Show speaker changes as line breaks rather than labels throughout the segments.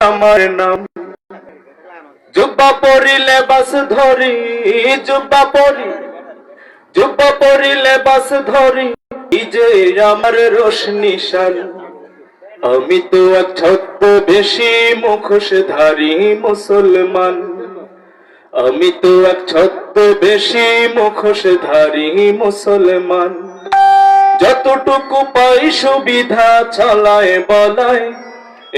আমার নাম। জুব্বা পরিলে বাস ধরি, জুব্বা পরিলে বাস ধরি, এই যে আমার রোশনিশান। আমি তো এক ছদ্মবেশী মুখোশধারী মুসলমান। আমি তো এক ছদ্মবেশী মুখোশধারী মুসলমান। যতটুকু পাই সুবিধা ছলায় বলায়,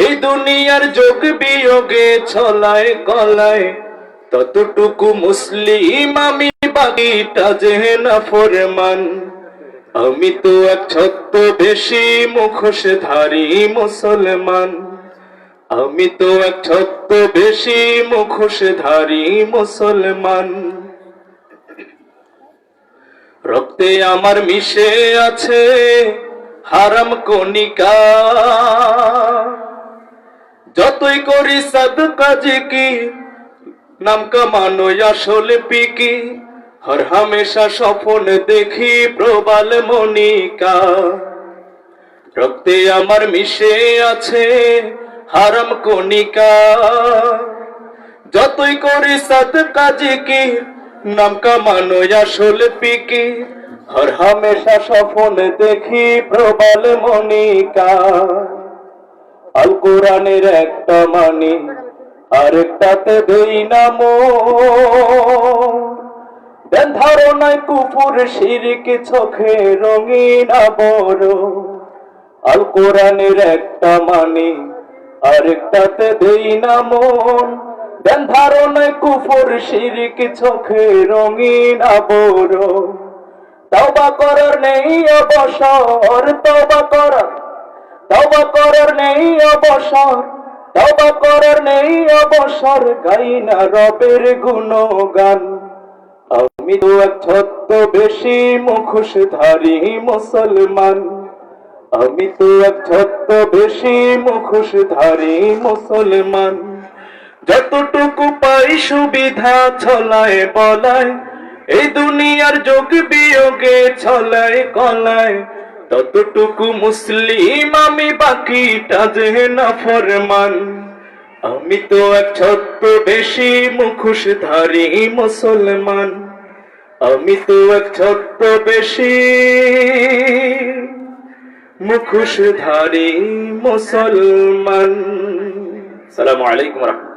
এই দুনিয়ার যোগ বিয়োগে ছলায় গলায়, ততটুকু মুসলিম আমি, বাকিটা যে নাফরমান। আমি তো এক ছদ্মবেশী মুখোশধারী মুসলমান। আমি তো এক ছদ্মবেশী মুখোশধারী মুসলমান। রক্তে আমার মিশে আছে হারাম কণিকা, যতই করি সাদকা জিকির, নাম কামানো আসলে পিকি, হর হামেশা স্বপ্ন দেখি প্রবাল মনিকা। রক্তে আমার মিশে আছে হারাম কণিকা, যতই করি সাদকা জিকির, নাম কামানো আসলে পিকি, হর হামেশা স্বপ্ন দেখি প্রবাল মনিকা। আল কোরআনের একটা মানি আরেকটাতে দেই না মন, দেন ধারণায় কুফুর শিরক চোখে রঙিন আবর। আল কোরআনের একটা মানি আরেকটাতে দেই না মন, দেন ধারণায় কুফুর শিরক চোখে রঙিন আবর। তওবা করার নেই অবসর, তওবা করার নেই অবসর, তওবা করার নেই অবসর, গাই না রবের গুণগান। আমি তো এক ছদ্মবেশী মুখোশধারী মুসলমান। আমি তো এক ছদ্মবেশী মুখোশধারী মুসলমান। যতটুকু পাই সুবিধা ছলায় বলায়, এই দুনিয়ার যোগ বিয়োগে ছলায় গলায়, ততটুকু মুসলিম আমি, বাকিটা যে নাফরমান। আমি তো এক ছদ্মবেশী মুখোশধারী মুসলমান। আমি তো এক ছদ্মবেশী মুখোশধারী মুসলমান। আসসালামু আলাইকুম ওয়া রাহমাতুল্লাহ।